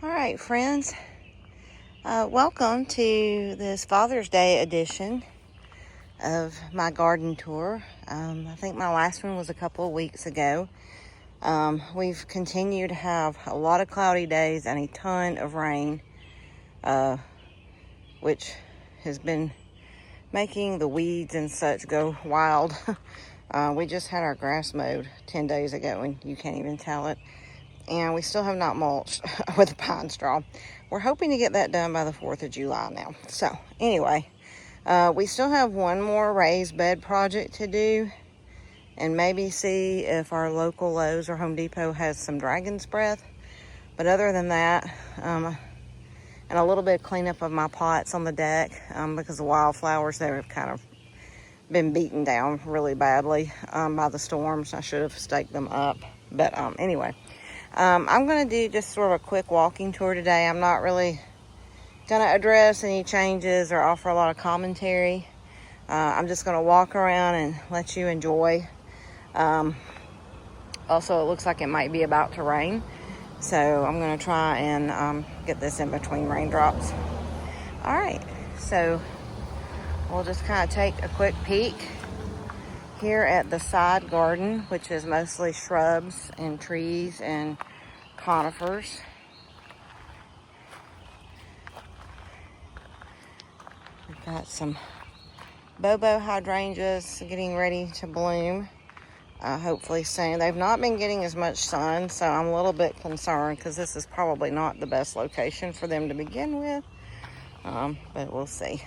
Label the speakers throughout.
Speaker 1: All right, friends, welcome to this Father's Day edition of my garden tour. I think my last one was a couple of weeks ago. We've continued to have a lot of cloudy days and a ton of rain, which has been making the weeds and such go wild. We just had our grass mowed 10 days ago, and you can't even tell it. And we still have not mulched with the pine straw. We're hoping to get that done by the 4th of July now. So anyway, we still have one more raised bed project to do, and maybe see if our local Lowe's or Home Depot has some dragon's breath. But other than that, and a little bit of cleanup of my pots on the deck, because the wildflowers there have kind of been beaten down really badly by the storms. I should have staked them up. But anyway. I'm going to do just sort of a quick walking tour today. I'm not really going to address any changes or offer a lot of commentary. I'm just going to walk around and let you enjoy. Also, it looks like it might be about to rain, so I'm going to try and get this in between raindrops. All right, so we'll just kind of take a quick peek here at the side garden, which is mostly shrubs and trees and conifers. We've got some Bobo hydrangeas getting ready to bloom, hopefully soon. They've not been getting as much sun, so I'm a little bit concerned because this is probably not the best location for them to begin with, but we'll see.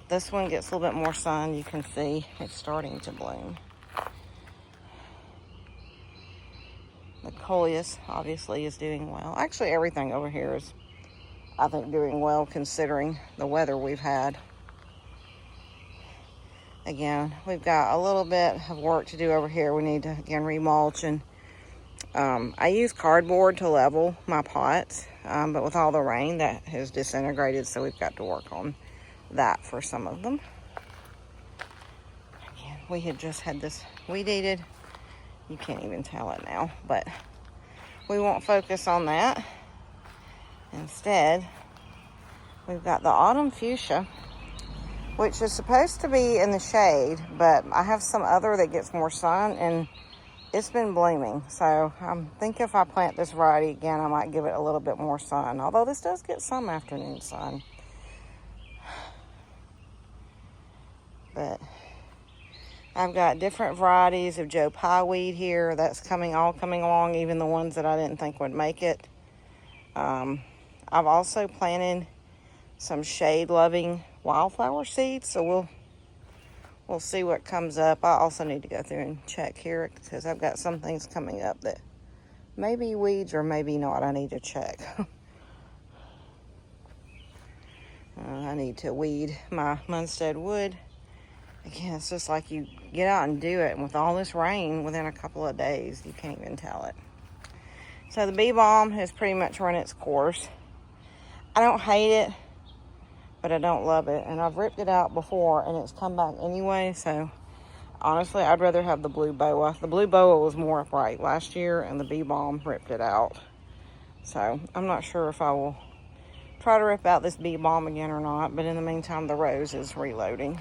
Speaker 1: This one gets a little bit more sun. You can see it's starting to bloom. The coleus obviously is doing well. Actually, everything over here is, I think, doing well considering the weather we've had. Again, we've got a little bit of work to do over here. We need to, again, remulch. And I use cardboard to level my pots, but with all the rain, that has disintegrated, so we've got to work on that for some of them. Again, we had just had this weed-eated. You can't even tell it now, but we won't focus on that. Instead, we've got the autumn fuchsia, which is supposed to be in the shade, but I have some other that gets more sun, and it's been blooming. So I'm thinking if I plant this variety again, I might give it a little bit more sun, although this does get some afternoon sun. But I've got different varieties of Joe Pye weed here. That's all coming along, even the ones that I didn't think would make it. I've also planted some shade-loving wildflower seeds, so we'll see what comes up. I also need to go through and check here because I've got some things coming up that may be weeds or maybe not. I need to check. I need to weed my Munstead wood. Again, it's just like you get out and do it, and with all this rain within a couple of days, you can't even tell it. So the bee balm has pretty much run its course. I don't hate it, but I don't love it, and I've ripped it out before, and it's come back anyway, so honestly, I'd rather have the blue boa. The blue boa was more upright last year, and the bee balm ripped it out. So I'm not sure if I will try to rip out this bee balm again or not, but in the meantime, the rose is reloading.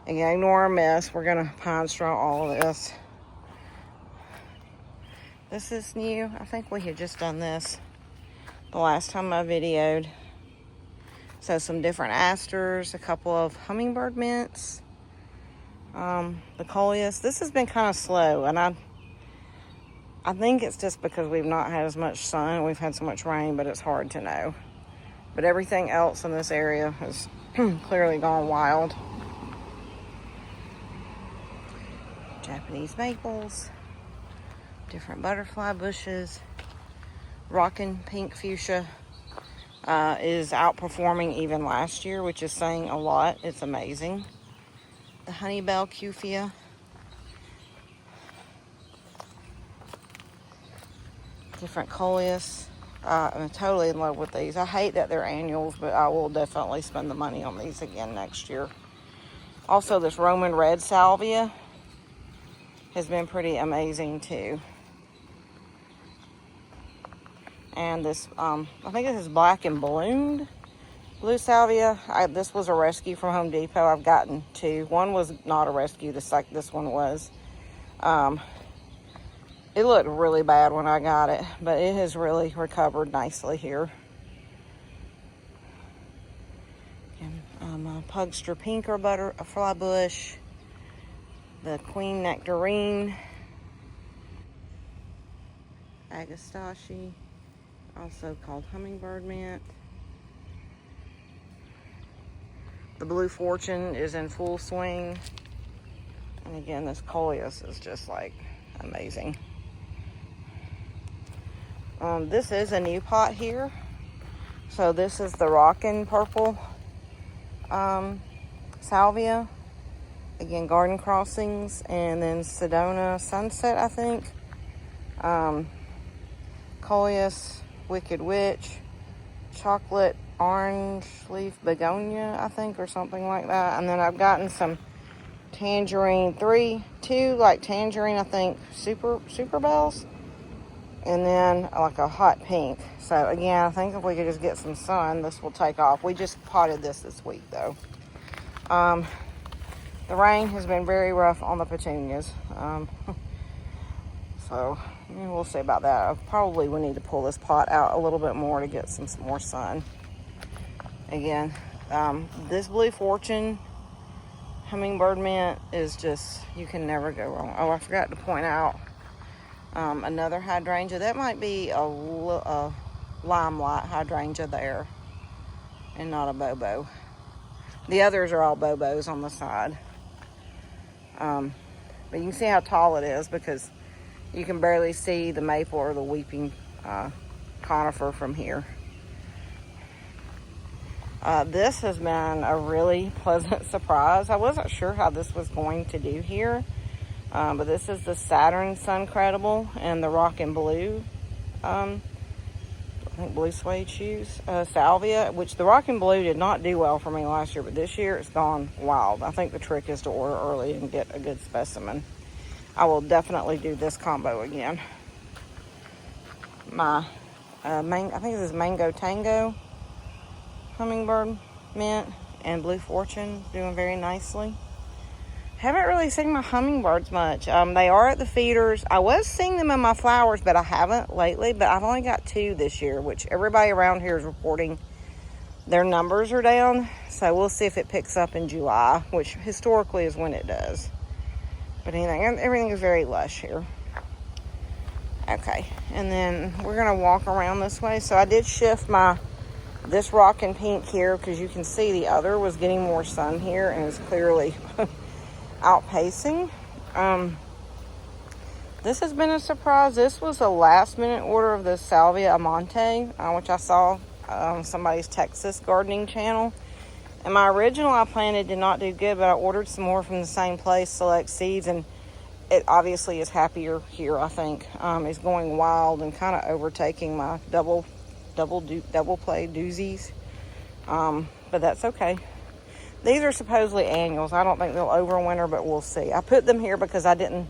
Speaker 1: Again, ignore our mess. We're going to pine straw all of this. This is new. I think we had just done this the last time I videoed. So some different asters, a couple of hummingbird mints, the coleus. This has been kind of slow, and I think it's just because we've not had as much sun. We've had so much rain, but it's hard to know. But everything else in this area has clearly gone wild. Japanese maples, different butterfly bushes. Rockin' pink fuchsia is outperforming even last year, which is saying a lot. It's amazing. The honeybell cufia. Different coleus. I'm totally in love with these. I hate that they're annuals, but I will definitely spend the money on these again next year. Also, this Roman red salvia has been pretty amazing too. And this, I think this is black and ballooned blue salvia. This was a rescue from Home Depot. I've gotten two. One was not a rescue, this one was. It looked really bad when I got it, but it has really recovered nicely here. And, Pugster Pink or butterfly bush, the Queen Nectarine, Agastache, also called hummingbird mint. The Blue Fortune is in full swing. And again, this coleus is just like amazing. This is a new pot here. So this is the Rockin' Purple salvia. Again, Garden Crossings, and then Sedona Sunset, I think. Coleus, Wicked Witch, Chocolate Orange Leaf Begonia, I think, or something like that. And then I've gotten some tangerine, two like tangerine, I think, super bells. And then like a hot pink. So again, I think if we could just get some sun, this will take off. We just potted this week though. The rain has been very rough on the petunias. So we'll see about that. Probably we need to pull this pot out a little bit more to get some more sun. Again, this Blue Fortune hummingbird mint is just, you can never go wrong. Oh, I forgot to point out another hydrangea. That might be a limelight hydrangea there, and not a bobo. The others are all bobos on the side. But you can see how tall it is because you can barely see the maple or the weeping conifer from here. This has been a really pleasant surprise. I wasn't sure how this was going to do here. But this is the Saturn Suncredible and the Rockin' Blue, I think blue suede shoes, salvia, which the Rockin' Blue did not do well for me last year, but this year it's gone wild. I think the trick is to order early and get a good specimen. I will definitely do this combo again. My, I think this is Mango Tango hummingbird mint and Blue Fortune doing very nicely. Haven't really seen my hummingbirds much. They are at the feeders. I was seeing them in my flowers, but I haven't lately. But I've only got 2 this year, which everybody around here is reporting their numbers are down. So we'll see if it picks up in July, which historically is when it does. But everything is very lush here. Okay, and then we're gonna walk around this way. So I did shift this Rockin' Pink here because you can see the other was getting more sun here and is clearly outpacing. This has been a surprise. This was a last minute order of the Salvia Amante, which I saw on somebody's Texas gardening channel. And my original I planted did not do good, but I ordered some more from the same place, Select Seeds, and it obviously is happier here, I think. It's going wild and kind of overtaking my double play doozies. But that's okay. These are supposedly annuals. I don't think they'll overwinter, but we'll see. I put them here because I didn't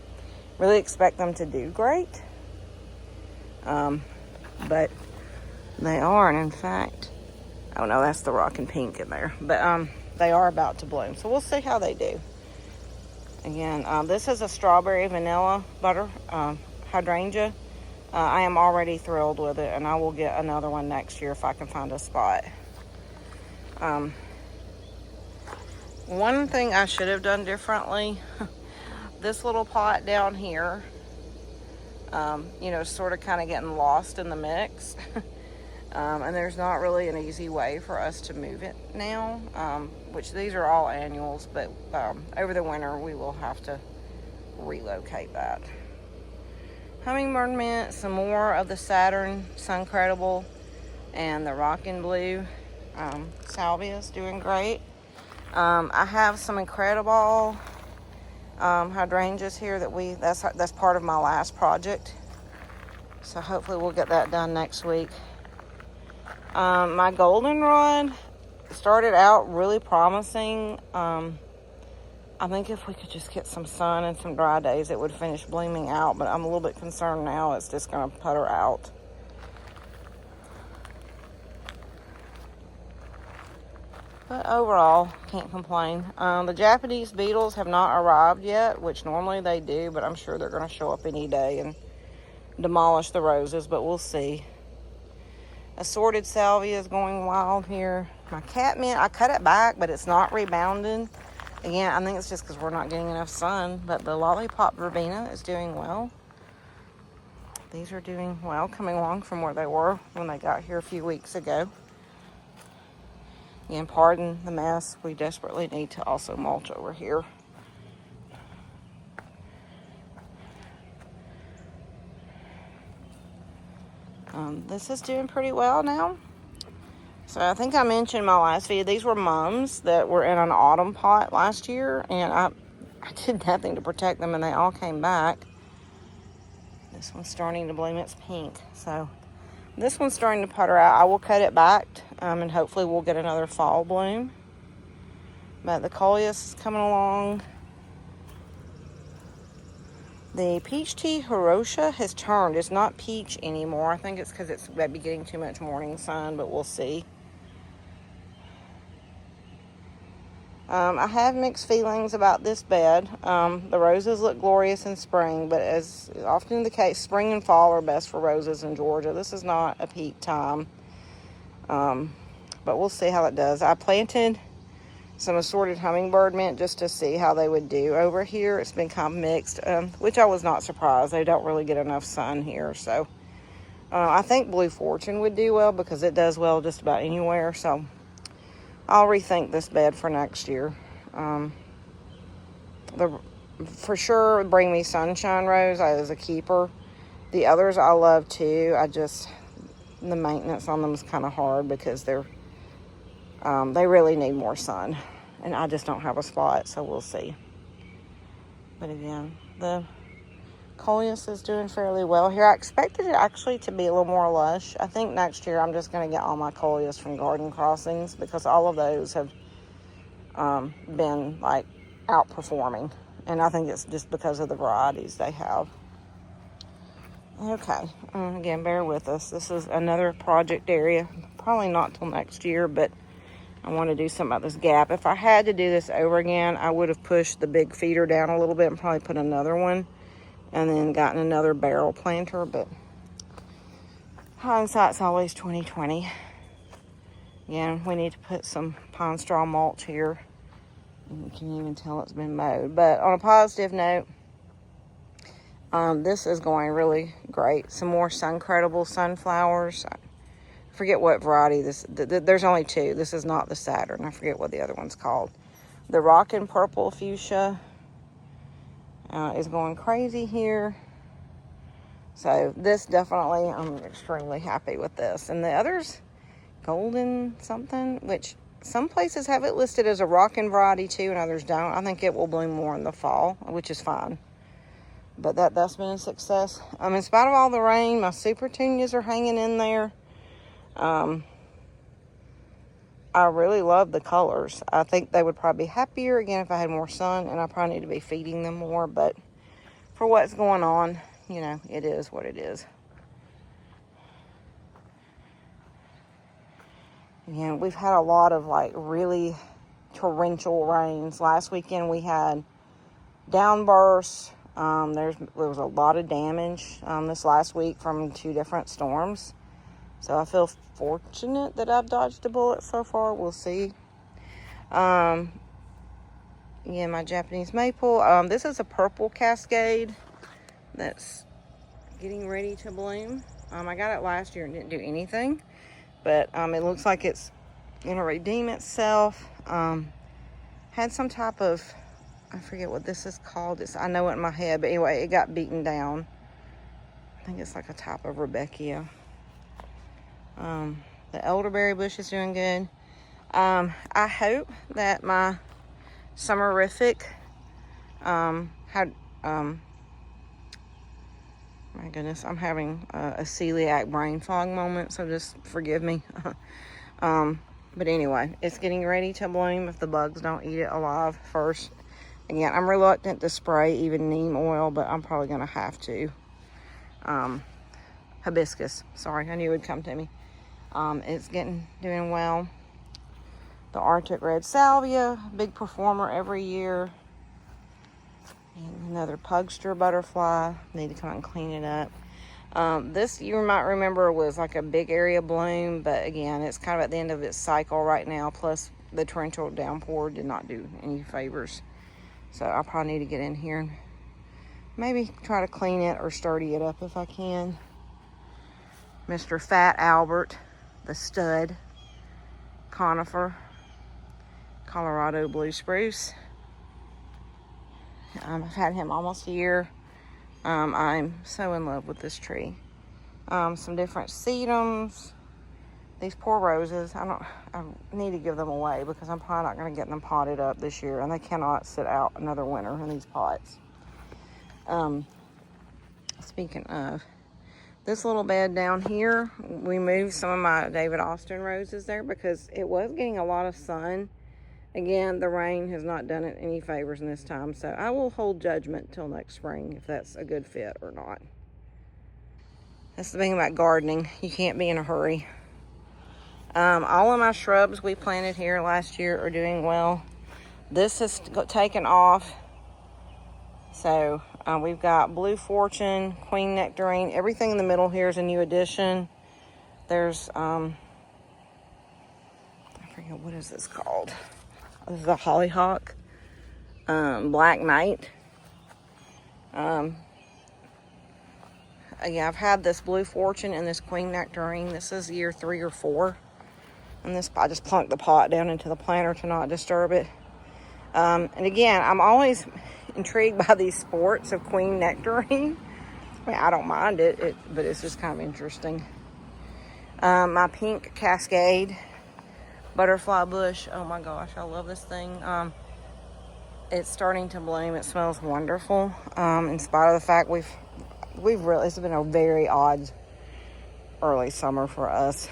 Speaker 1: really expect them to do great. But they are, and in fact, oh no, that's the Rockin' Pink in there. But they are about to bloom, so we'll see how they do. Again, this is a strawberry vanilla butter hydrangea. I am already thrilled with it, and I will get another one next year if I can find a spot. One thing I should have done differently, this little pot down here, sort of kind of getting lost in the mix. And there's not really an easy way for us to move it now, which these are all annuals, but over the winter we will have to relocate that. Hummingbird mint, some more of the Saturn Suncredible and the Rockin' Blue salvias doing great. I have some Incredible hydrangeas here that's part of my last project, so hopefully we'll get that done next week. My goldenrod started out really promising. I think if we could just get some sun and some dry days, it would finish blooming out, but I'm a little bit concerned now it's just going to putter out. But overall, can't complain. The Japanese beetles have not arrived yet, which normally they do, but I'm sure they're going to show up any day and demolish the roses, but we'll see. Assorted salvia is going wild here. My catmint, I cut it back, but it's not rebounding. Again, I think it's just because we're not getting enough sun, but the lollipop verbena is doing well. These are doing well, coming along from where they were when they got here a few weeks ago. Again, pardon the mess. We desperately need to also mulch over here. This is doing pretty well now. So I think I mentioned in my last video, these were mums that were in an autumn pot last year, and I did nothing to protect them, and they all came back. This one's starting to bloom. It's pink. So this one's starting to putter out. I will cut it back, and hopefully we'll get another fall bloom. But the coleus is coming along. The peach tea Hirosha has turned. It's not peach anymore. I think it's because it's maybe getting too much morning sun, but we'll see. I have mixed feelings about this bed. The roses look glorious in spring, but as is often the case, spring and fall are best for roses in Georgia. This is not a peak time, but we'll see how it does. I planted some assorted hummingbird mint just to see how they would do over here. It's been kind of mixed, which I was not surprised. They don't really get enough sun here, so I think Blue Fortune would do well because it does well just about anywhere, so I'll rethink this bed for next year. For sure, Bring Me Sunshine Rose is a keeper. The others I love too. The maintenance on them is kind of hard because they really need more sun. And I just don't have a spot, so we'll see. But again, the coleus is doing fairly well here. I expected it actually to be a little more lush. I think next year I'm just going to get all my coleus from Garden Crossings because all of those have been like outperforming. And I think it's just because of the varieties they have. Okay, again, bear with us. This is another project area. Probably not till next year, but I want to do something about this gap. If I had to do this over again, I would have pushed the big feeder down a little bit and probably put another one and then gotten another barrel planter, but hindsight's always 20/20. Again, we need to put some pine straw mulch here. You can even tell it's been mowed. But on a positive note, this is going really great. Some more sun-credible sunflowers. I forget what variety this, there's only two. This is not the Saturn. I forget what the other one's called. The Rockin' Purple Fuchsia is going crazy here. So this definitely, I'm extremely happy with this. And the others, Golden something, which some places have it listed as a rockin' variety too, and others don't. I think it will bloom more in the fall, which is fine. But that's been a success. In spite of all the rain, my super petunias are hanging in there. I really love the colors. I think they would probably be happier again if I had more sun, and I probably need to be feeding them more, but for what's going on, you know, it is what it is. Yeah, we've had a lot of like really torrential rains. Last weekend we had downbursts. There was a lot of damage this last week from 2 different storms. So I feel fortunate that I've dodged a bullet so far. We'll see. Yeah, my Japanese maple. This is a purple cascade that's getting ready to bloom. I got it last year and didn't do anything. But it looks like it's going to redeem itself. Had some type of, I forget what this is called. I know it in my head, but anyway, it got beaten down. I think it's like a type of Rebecca. The elderberry bush is doing good. I hope that my summerific had, my goodness, I'm having a celiac brain fog moment, so just forgive me. But anyway, it's getting ready to bloom if the bugs don't eat it alive first. Again, I'm reluctant to spray even neem oil, but I'm probably going to have to. Hibiscus, sorry, I knew it would come to me. It's doing well. The Arctic Red Salvia, big performer every year. And another Pugster butterfly. Need to come out and clean it up. This you might remember was like a big area bloom, but again, it's kind of at the end of its cycle right now. Plus, the torrential downpour did not do any favors. So I'll probably need to get in here and maybe try to clean it or sturdy it up if I can. Mr. Fat Albert, the stud conifer, Colorado blue spruce. I've had him almost a year. I'm so in love with this tree. Some different sedums. These poor roses, I need to give them away because I'm probably not going to get them potted up this year, and they cannot sit out another winter in these pots. Speaking of, this little bed down here, we moved some of my David Austin roses there because it was getting a lot of sun. Again, the rain has not done it any favors in this time, so I will hold judgment till next spring if that's a good fit or not. That's the thing about gardening. You can't be in a hurry. All of my shrubs we planted here last year are doing well. This has taken off. So we've got Blue Fortune, Queen Nectarine. Everything in the middle here is a new addition. There's, I forget, what is this called? This is a hollyhock. Black Knight. Yeah, I've had this Blue Fortune and this Queen Nectarine. This is year 3 or 4. And this, I just plunked the pot down into the planter to not disturb it. And again, I'm always intrigued by these sports of Queen Nectarine. I mean, I don't mind it, but it's just kind of interesting. My pink Cascade butterfly bush. Oh my gosh, I love this thing. It's starting to bloom. It smells wonderful. In spite of the fact we've really, it's been a very odd early summer for us.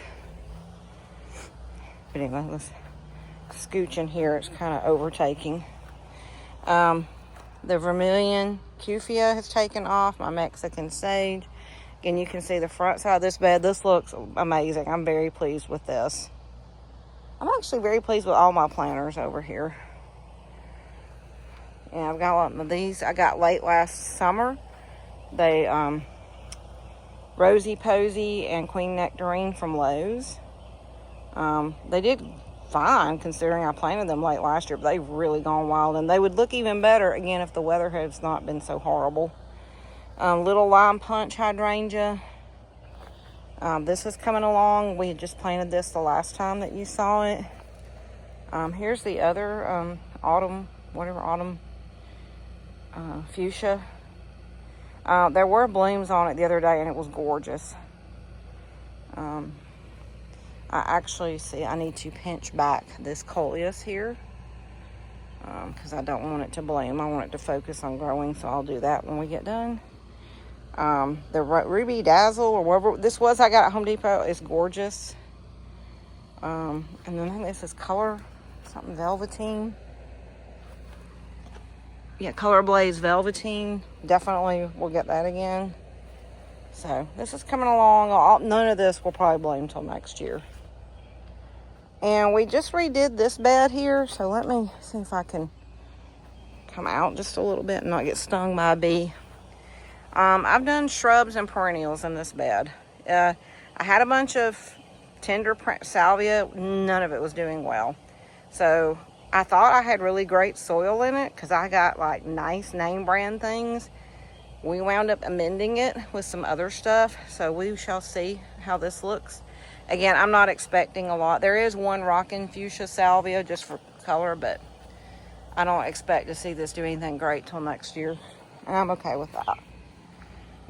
Speaker 1: But anyway, let's scooch in here. It's kind of overtaking. The Vermilion Cufia has taken off. My Mexican Sage. Again, you can see the front side of this bed. This looks amazing. I'm very pleased with this. I'm actually very pleased with all my planters over here. And I've got a lot of these I got late last summer. They, Rosy Posy and Queen Nectarine from Lowe's. They did fine considering I planted them late last year, but they've really gone wild, and they would look even better again if the weather has not been so horrible. Little Lime Punch Hydrangea. This is coming along. We had just planted this the last time that you saw it. Here's the other autumn fuchsia. There were blooms on it the other day, and it was gorgeous. I actually see I need to pinch back this coleus here because I don't want it to bloom. I want it to focus on growing, so I'll do that when we get done. The Ruby Dazzle, or whatever this was I got at Home Depot, is gorgeous. And then I think this is Color something Velveteen. Yeah, Color Blaze Velveteen. Definitely we'll get that again. So this is coming along. None of this will probably bloom until next year. And we just redid this bed here, so let me see if I can come out just a little bit and not get stung by a bee. I've done shrubs and perennials in this bed. I had a bunch of tender salvia. None of it was doing well. So I thought I had really great soil in it because I got like nice name brand things. We wound up amending it with some other stuff, so we shall see how this looks. Again, I'm not expecting a lot. There is one Rockin' Fuchsia Salvia just for color, but I don't expect to see this do anything great till next year. And I'm okay with that.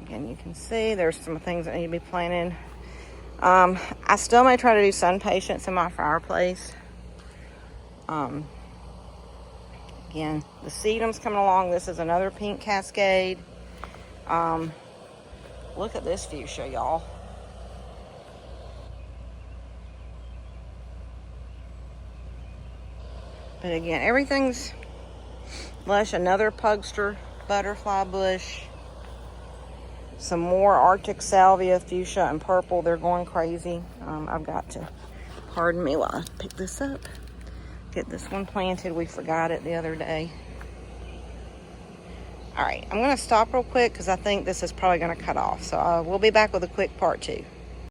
Speaker 1: Again, you can see there's some things that need to be planted. I still may try to do sun patience in my fireplace. Again, the sedum's coming along. This is another pink Cascade. Look at this fuchsia, y'all. But again, everything's lush. Another Pugster butterfly bush. Some more Arctic Salvia, fuchsia and purple. They're going crazy. I've got to, pardon me while I pick this up. get this one planted. We forgot it the other day. All right, I'm gonna stop real quick because I think this is probably gonna cut off. So we'll be back with a quick part 2.